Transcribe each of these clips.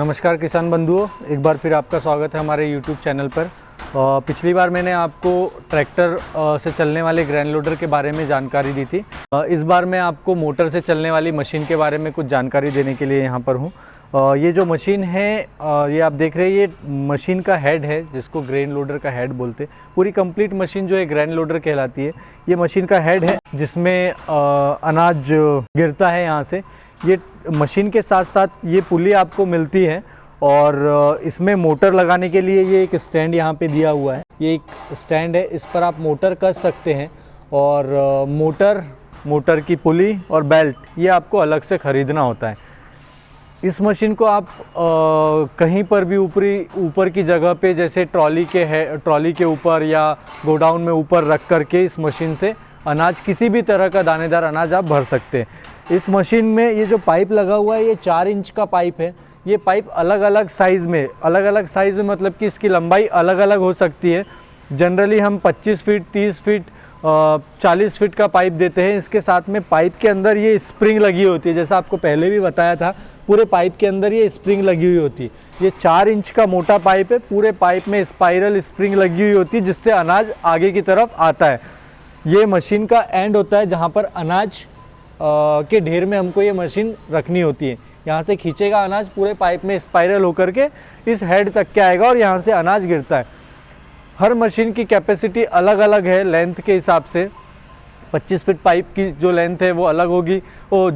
नमस्कार किसान बंधुओं, एक बार फिर आपका स्वागत है हमारे YouTube चैनल पर। पिछली बार मैंने आपको ट्रैक्टर से चलने वाले ग्रैंड लोडर के बारे में जानकारी दी थी। इस बार मैं आपको मोटर से चलने वाली मशीन के बारे में कुछ जानकारी देने के लिए यहाँ पर हूँ। ये जो मशीन है ये आप देख रहे हैं, ये मशीन का हेड है जिसको ग्रैंड लोडर का हेड बोलते हैं। पूरी कंप्लीट मशीन जो है ग्रैंड लोडर कहलाती है। ये मशीन का हेड है जिसमें अनाज गिरता है यहाँ से। ये मशीन के साथ साथ ये पुली आपको मिलती है और इसमें मोटर लगाने के लिए ये एक स्टैंड यहाँ पे दिया हुआ है। ये एक स्टैंड है, इस पर आप मोटर कस सकते हैं और मोटर की पुली और बेल्ट ये आपको अलग से ख़रीदना होता है। इस मशीन को आप कहीं पर भी ऊपर की जगह पे, जैसे ट्रॉली के ऊपर या गोडाउन में ऊपर रख करके इस मशीन से अनाज, किसी भी तरह का दानेदार अनाज आप भर सकते हैं। इस मशीन में ये जो पाइप लगा हुआ है ये 4 इंच का पाइप है। ये पाइप अलग अलग साइज़ में मतलब कि इसकी लंबाई अलग अलग हो सकती है। जनरली हम 25 फीट, 30 फीट, 40 फीट का पाइप देते हैं। इसके साथ में पाइप के अंदर ये स्प्रिंग लगी होती है, जैसा आपको पहले भी बताया था। पूरे पाइप के अंदर ये स्प्रिंग लगी हुई होती है। ये 4 इंच का मोटा पाइप है। पूरे पाइप में स्पाइरल स्प्रिंग लगी हुई होती है जिससे अनाज आगे की तरफ आता है। ये मशीन का एंड होता है जहाँ पर अनाज के ढेर में हमको ये मशीन रखनी होती है। यहाँ से खींचेगा अनाज, पूरे पाइप में स्पाइरल होकर के इस हेड तक के आएगा और यहाँ से अनाज गिरता है। हर मशीन की कैपेसिटी अलग अलग है लेंथ के हिसाब से। 25 फीट पाइप की जो लेंथ है वो अलग होगी, वो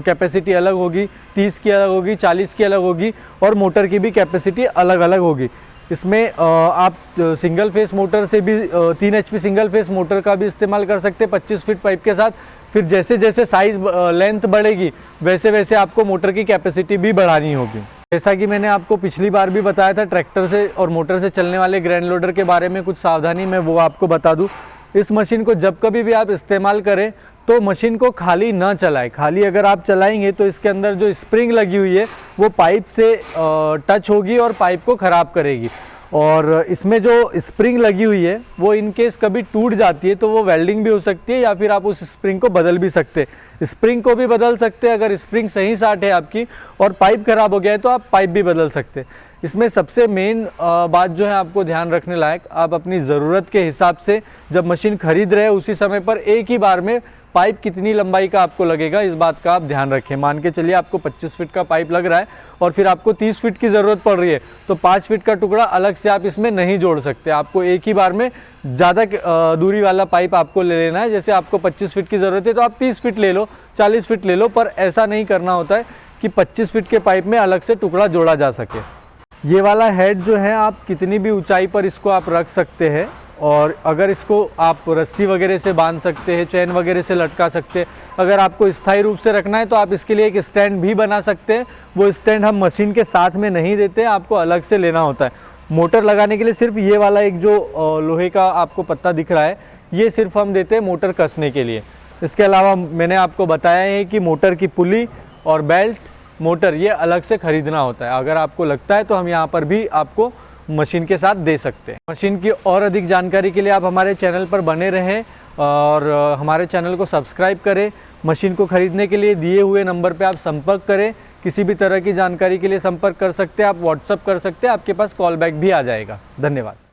कैपेसिटी अलग होगी, 30 की अलग होगी, 40 की अलग होगी और मोटर की भी कैपेसिटी अलग अलग होगी। इसमें आप सिंगल फेस मोटर से भी 3 HP सिंगल फेस मोटर का भी इस्तेमाल कर सकते हैं 25 फीट पाइप के साथ। फिर जैसे जैसे साइज़ लेंथ बढ़ेगी वैसे वैसे आपको मोटर की कैपेसिटी भी बढ़ानी होगी। जैसा कि मैंने आपको पिछली बार भी बताया था, ट्रैक्टर से और मोटर से चलने वाले ग्रैंड लोडर के बारे में कुछ सावधानी मैं वो आपको बता दूं। इस मशीन को जब कभी भी आप इस्तेमाल करें तो मशीन को खाली ना चलाएं। खाली अगर आप चलाएंगे तो इसके अंदर जो स्प्रिंग लगी हुई है वो पाइप से टच होगी और पाइप को ख़राब करेगी। और इसमें जो स्प्रिंग लगी हुई है वो इन केस कभी टूट जाती है तो वो वेल्डिंग भी हो सकती है या फिर आप उस स्प्रिंग को बदल भी सकते हैं। स्प्रिंग को भी बदल सकते हैं अगर स्प्रिंग सही साट है आपकी और पाइप ख़राब हो गया है तो आप पाइप भी बदल सकते हैं। इसमें सबसे मेन बात जो है आपको ध्यान रखने लायक, आप अपनी ज़रूरत के हिसाब से जब मशीन खरीद रहे हैं उसी समय पर एक ही बार में पाइप कितनी लंबाई का आपको लगेगा इस बात का आप ध्यान रखें। मान के चलिए आपको 25 फीट का पाइप लग रहा है और फिर आपको 30 फीट की ज़रूरत पड़ रही है तो 5 फीट का टुकड़ा अलग से आप इसमें नहीं जोड़ सकते। आपको एक ही बार में ज़्यादा दूरी वाला पाइप आपको ले लेना है। जैसे आपको 25 फीट की ज़रूरत है तो आप 30 फीट ले लो, 40 फीट ले लो, पर ऐसा नहीं करना होता है कि 25 फीट के पाइप में अलग से टुकड़ा जोड़ा जा सके। ये वाला हेड जो है आप कितनी भी ऊंचाई पर इसको आप रख सकते हैं और अगर इसको आप रस्सी वगैरह से बांध सकते हैं, चैन वगैरह से लटका सकते हैं। अगर आपको स्थायी रूप से रखना है तो आप इसके लिए एक स्टैंड भी बना सकते हैं। वो स्टैंड हम मशीन के साथ में नहीं देते, आपको अलग से लेना होता है। मोटर लगाने के लिए सिर्फ ये वाला एक जो लोहे का आपको पत्ता दिख रहा है ये सिर्फ हम देते हैं मोटर कसने के लिए। इसके अलावा मैंने आपको बताया है कि मोटर की पुली और बेल्ट, मोटर ये अलग से ख़रीदना होता है। अगर आपको लगता है तो हम यहाँ पर भी आपको मशीन के साथ दे सकते हैं। मशीन की और अधिक जानकारी के लिए आप हमारे चैनल पर बने रहें और हमारे चैनल को सब्सक्राइब करें। मशीन को ख़रीदने के लिए दिए हुए नंबर पे आप संपर्क करें। किसी भी तरह की जानकारी के लिए संपर्क कर सकते हैं, आप व्हाट्सअप कर सकते हैं, आपके पास कॉल बैक भी आ जाएगा। धन्यवाद।